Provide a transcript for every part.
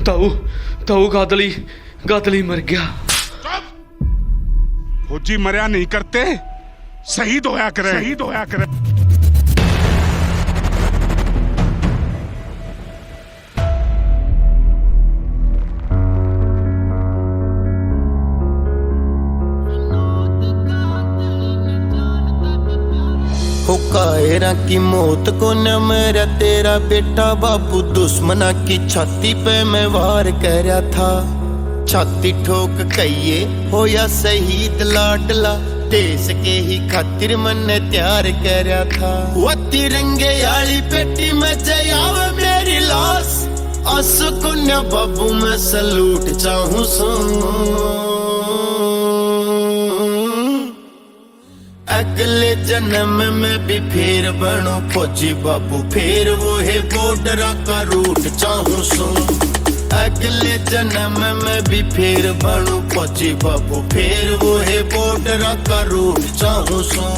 ताऊ ताऊ गादली मर गया। फौजी मरिया नहीं करते, शहीद होया करे। कायरा की मौत को न मेरा तेरा बेटा बाबू, दुश्मना की छाती पे मैं वार कर रहा था। छाती ठोक कहिए हो या शहीद लाडला, देश के ही खातिर मैंने तैयार कर रहा था। वो तिरंगे वाली पेटी में जयाव मेरी लाश, आंसू को न बाबू मैं सलूट चाहूं सो। अगले जन्म में भी फिर बनो फौजी बाबू, फिर वो है बॉर्डर का रूट चाहूं सो। अगले जन्म में भी फिर बनो फौजी बाबू, फिर वो है बॉर्डर का रूट चाहूं सो।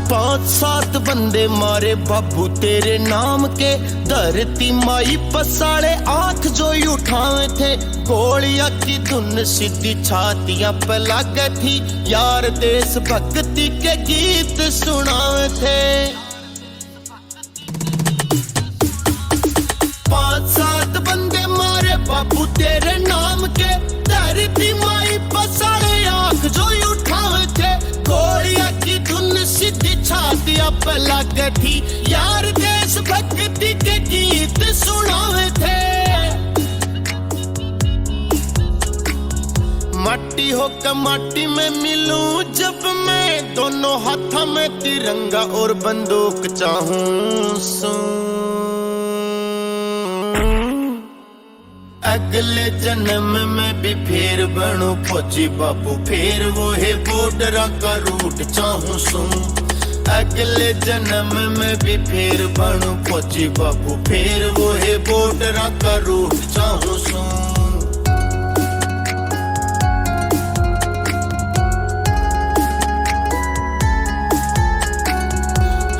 पांच सात बंदे मारे बाबू तेरे नाम के, धरती माई पसाड़े आंख जो उठावे थे। गोलियां की धुन सीधी छातियां पे लग थी, यार देश भक्ति के गीत सुनावे थे। पांच सात बंदे मारे बाबू तेरे नाम के, धरती माई पसाड़े आंख जो उठावे थे। गोलियां की धुन सीधी छातियां पे लग थी, यार देश भक्ति के गीत सुनावे थे। माटी होकर माटी में मिलूं जब मैं, दोनों हाथों में तिरंगा और बंदूक चाहूं सो। अगले जन्म में भी फिर बनो फौजी बाबू, फिर वो है बॉर्डर का रूट चाहूं सो। अगले जन्म में भी फिर बनो फौजी बाबू, फिर वो है बॉर्डर का रूट चाहूं सो।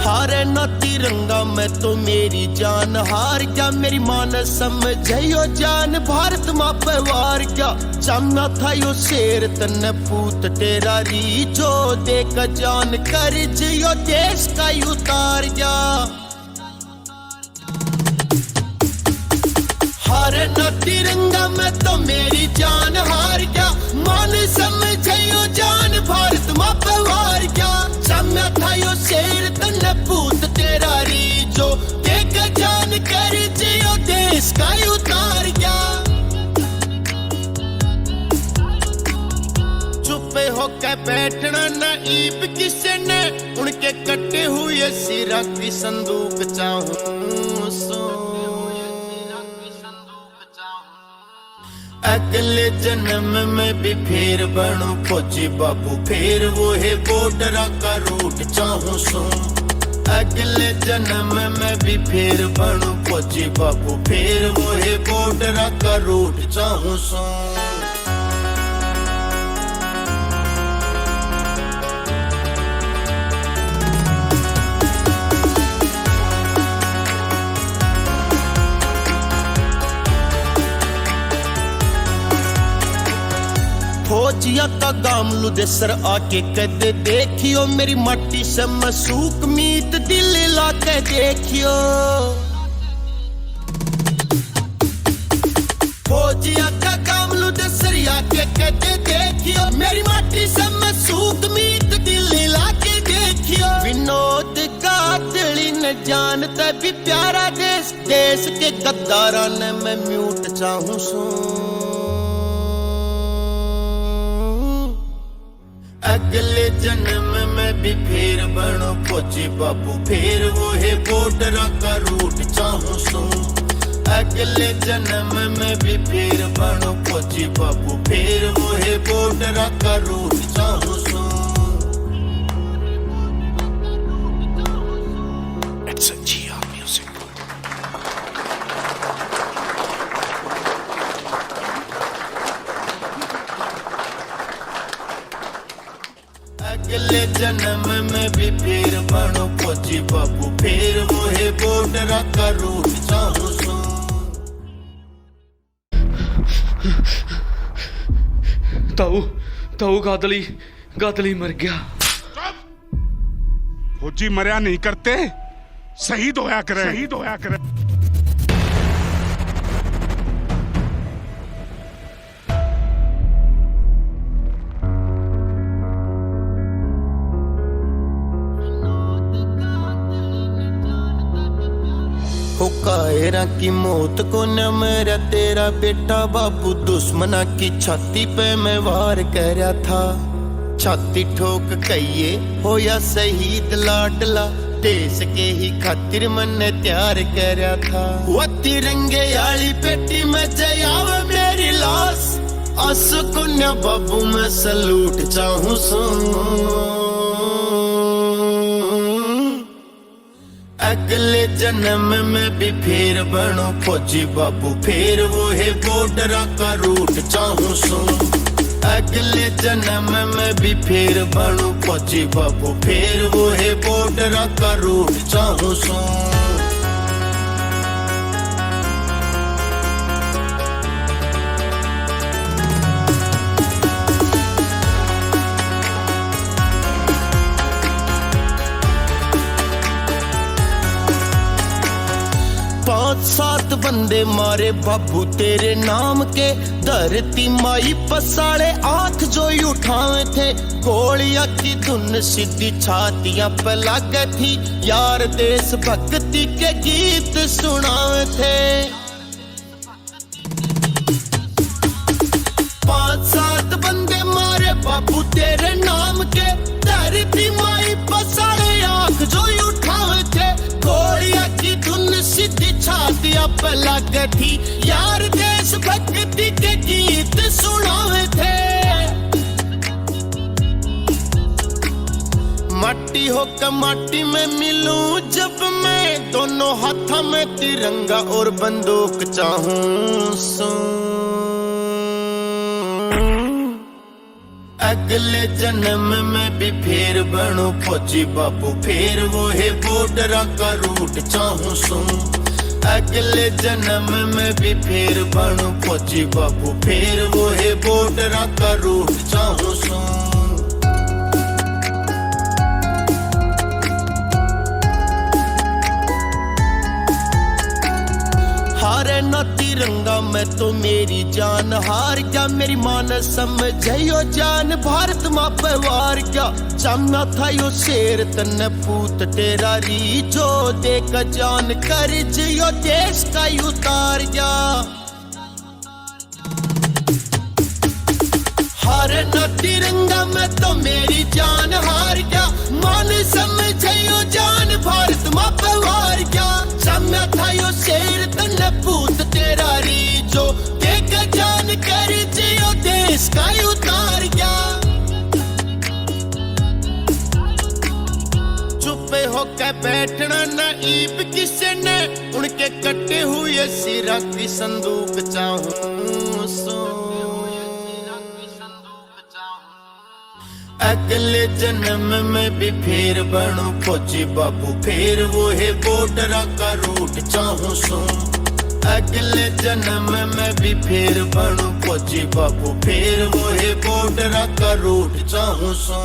हारे न तिरंगा मैं तो मेरी जान हार गया, मेरी मान समझो जान भारत माँ पे वार गया। जमना था यो शेर तन पूत तेरा री, जो देख जान कर जियो देश का उतार गया। हारे न तिरंगा मैं तो मेरी जान हार गया, मान समझो जान भारत माँ पे वार गया। जमना था यो शेर तन पूत तेरा री, जो देख जान कर जियो देश का उतार गया। चुपे होकर बैठना नाइब किसे ने, उनके कटे हुए सिरा की संदूक चाहूं सो। अगले जन्म में भी फिर बनो फौजी बाबू, फिर वो है बॉर्डर का रूट चाहूं सो। अगले जन्म में भी फिर बनो फौजी बाबू, फिर वो है बॉर्डर का रूट चाहूं सो। फौजिया का गामलू दे सर आके कदे देखियो, मेरी माटी से मसूक मीत दिल लाके देखियो। फौजिया का गामलू दे सर आके कदे देखियो, मेरी माटी से मसूक मीत दिल लाके देखियो। विनोद कातली न जानता भी प्यारा देश, देश के गद्दारा ने मैं म्यूट चाहूं सो। अगले जन्म में भी फिर बनो फौजी बाबू, फिर वो है बॉर्डर का रूट चाहूं सो। अगले जन्म में भी फिर बनो फौजी बाबू, फिर वो है बॉर्डर का रूट चाहूं सो। It's a GR music. अगले जन्म में भी फिर बनो फौजी बाबू, फिर वो है बॉर्डर का रूट चाहूं सो। ताऊ ताऊ गादली मर गया। फौजी मरिया नहीं करते, शहीद होया करे, शहीद होया करे। हो कायरा की मौत को न मेरा तेरा बेटा बाबू, दुश्मना की छाती पे मैं वार कर रहा था। छाती ठोक कहिए हो या शहीद लाडला, देश के ही खातिर मन तैयार कर रहा था। वो तिरंगे वाली पेटी में जयाव मेरी लाश, असकुन्या बाबू मैं सलूट चाहूं सो। अगले जन्म में भी फिर बनो फौजी बाबू, फिर वो है बॉर्डर का रूट चाहूं सो। अगले जन्म में भी फिर बनो फौजी बाबू, फिर वो है बॉर्डर का रूट चाहूं सो। पांच सात बंदे मारे बाबू तेरे नाम के, धरती माई पसाड़े आंख जो उठावे थे। गोलियां की धुन सीधी छातियां पे लागे थी, यार देश भक्ति के गीत सुनावे थे। पांच सात बंदे मारे बाबू तेरे नाम के, धरती माई पसाड़े आंख जो उठावे थे। गोलियां की धुन सीधी छातियां पे लगी थी, यार देश भक्ति के गीत सुनावे थे। माटी होकर माटी में मिलूं जब मैं, दोनों हाथों में तिरंगा और बंदूक चाहूं सो। अगले जन्म में भी फिर बनो फौजी बाबू, फिर वो है बॉर्डर का रूट चाहूं सो। अगले जन्म में भी फिर बनो फौजी बाबू, फिर वो है बॉर्डर का रूट चाहूं सो। हारे न तिरंगा मैं तो मेरी जान हार गया, मेरी मान समझो जान भारत माँ पे वार क्या। जमा था यो शेर तन पूत तेरा री, जो देख जान कर जियो देश का उतार गया। हारे न तिरंगा मैं तो मेरी जान हार गया, मान समझो जान भारत माँ पे वार क्या। जमा था यो शेर तन पूत तेरा री, जो देख जान कर जियो देश का उतार गया। चुपे होकर बैठना न ईब किसे ने, उनके कटे हुए सिरा की संदूक चाहूं सो। अगले जन्म में भी फिर बनो फौजी बाबू, फिर वो है बॉर्डर का रूट चाहूं सो। अगले जन्म में भी फिर बनो फौजी बाबू, फिर वो है बॉर्डर का रूट चाहूं सो।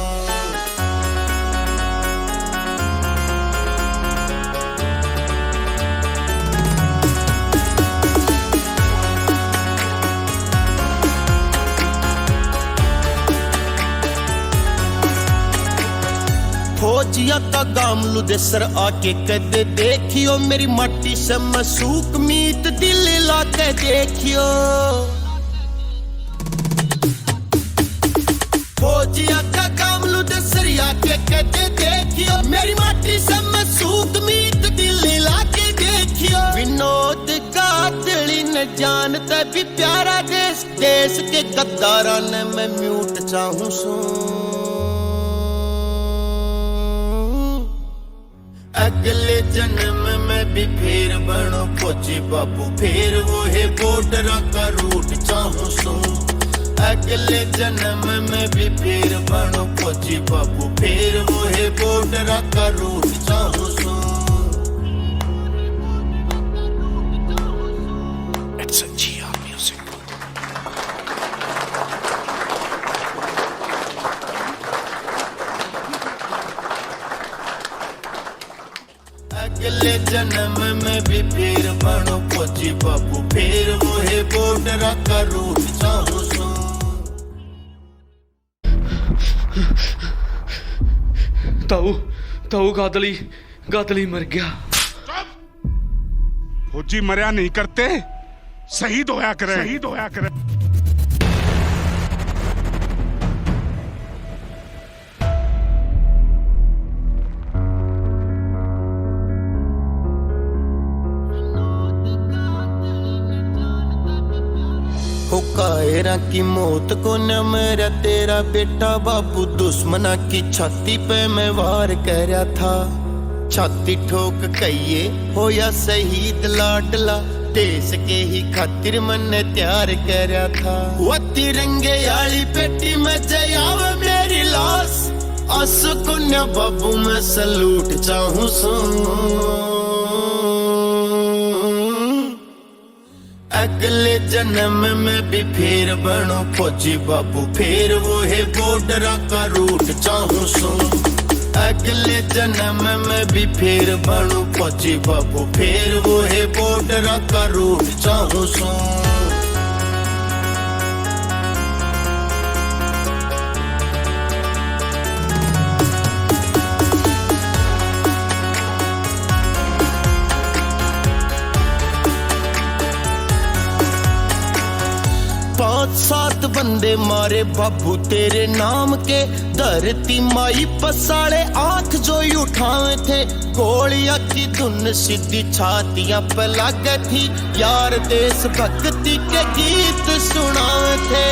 फौजिया का गामलू दे सर आके कदे देखियो, मेरी माटी से मसूक मीत दिल लाके देखियो। फौजिया का गामलू दे सर आके कदे देखियो, मेरी माटी से मसूक मीत दिल लाके देखियो। विनोद गादड़ी न जानता भी प्यारा देश, देश के गद्दारा ने मैं म्यूट चाहूं सो। अगले जन्म में भी फिर बनो फौजी बाबू, फिर वो है बॉर्डर का रूट चाहूं सो। अगले जन्म में भी फिर बनो फौजी बाबू, फिर वो है बॉर्डर का रूट चाहूं सो। It's a GR music. अगले जन्म में भी फिर बनो फौजी बाबू, फिर वो है बॉर्डर का रूट चाहूं सो। ताऊ ताऊ गादली मर गया। फौजी मरिया नहीं करते, शहीद होया करे, शहीद होया करे। हो कायरा की मौत को न मेरा तेरा बेटा बाबू, दुश्मना की छाती पे मैं वार कर रहा था। छाती ठोक कहिए हो या शहीद लाडला, देश के ही खातिर मैंने तैयार कर रहा था। वो तिरंगे आली पेटी में जयाव मेरी लाश, आंसू को न बाबू मैं सलूट चाहूं सो। अगले जन्म में भी फिर बनो फौजी बाबू, फिर वो है बॉर्डर का रूट चाहूं सो। अगले जन्म में भी फिर बनो फौजी बाबू, फिर वो है बॉर्डर का रूट चाहूं सो। पांच सात बंदे मारे बाबू तेरे नाम के, धरती माई पसाड़े आंख जो उठाए थे। गोलियां की धुन सीधी छातियां पे लगे थी, यार देश भक्ति के गीत सुनाए थे।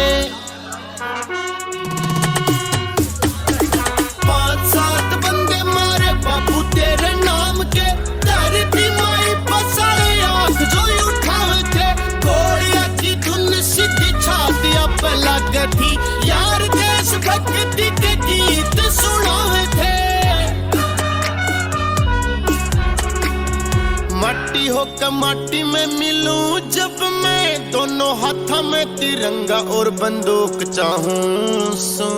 पांच सात बंदे मारे बाबू तेरे नाम के, धरती माई पसाड़े आंख जो उठाए थे। गोलियां की धुन सीधी छातियां पे लगी थी, यार देश भक्ति के गीत सुनाए थे। मट्टी होकर माटी में मिलूं जब मैं, दोनों हाथों में तिरंगा और बंदूक चाहूं सो।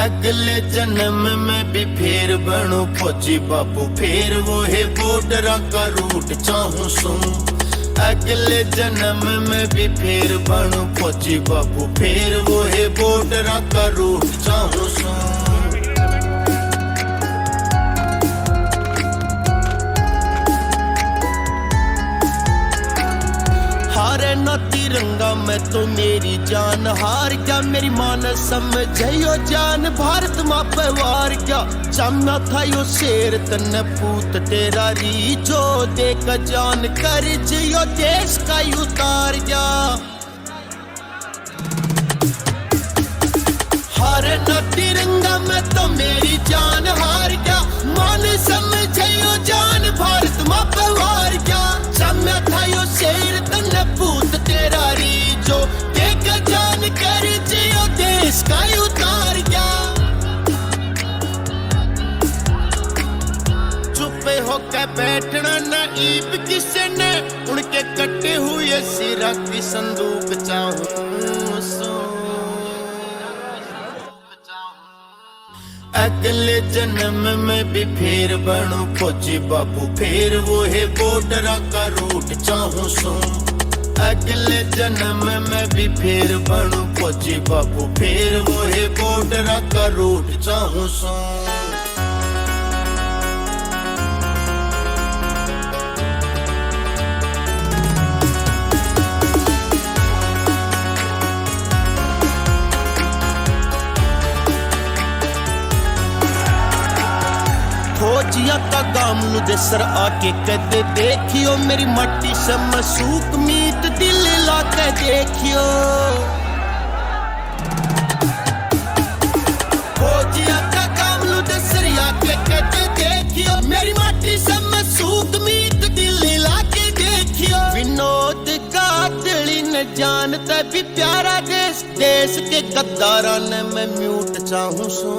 अगले जन्म में भी फिर बनो फौजी बाबू, फिर वो है बॉर्डर का रूट चाहूं सो। अगले जन्म में भी फिर बनो फौजी बाबू, फिर वो है बॉर्डर का रूट चाहूं सो। हारे न तिरंगा मैं तो मेरी जान हार गया, मेरी मां ने समझो जान भारत मां पे वार गया। जमना था यो शेर तन्ने पूत तेरा री, जो देख जान कर जियो देश का उतार गया। हारे न तिरंगा मैं तो मेरी जान हार गया, मां ने समझो जान भारत मां पे वार गया। जमना था यो शेर तन्ने पूत तेरा री, जो देख जान कर जियो देश का उतार गया। चुपे होकर बैठना नाइब किसे ने, उनके कटे हुए सिरा की संदूक चाहूं सो। अगले जन्म में भी फिर बनो फौजी बाबू, फिर वो है बॉर्डर का रूट चाहूं सो। अगले जन्म में भी फिर बनो फौजी बाबू, फिर वो है बॉर्डर का रूट चाहूं सो। फौजिया का गामलू जसर आके कदे देखियो, मेरी मट्टी से मसूक मीत दिल लाके देखियो। फौजिया का गामलू जसर आके कदे देखियो, मेरी मट्टी से मसूक मीत दिल लाके देखियो। विनोद गा जानते भी प्यारा देश देश के गद्दारा ने मैं म्यूट चाहूं सो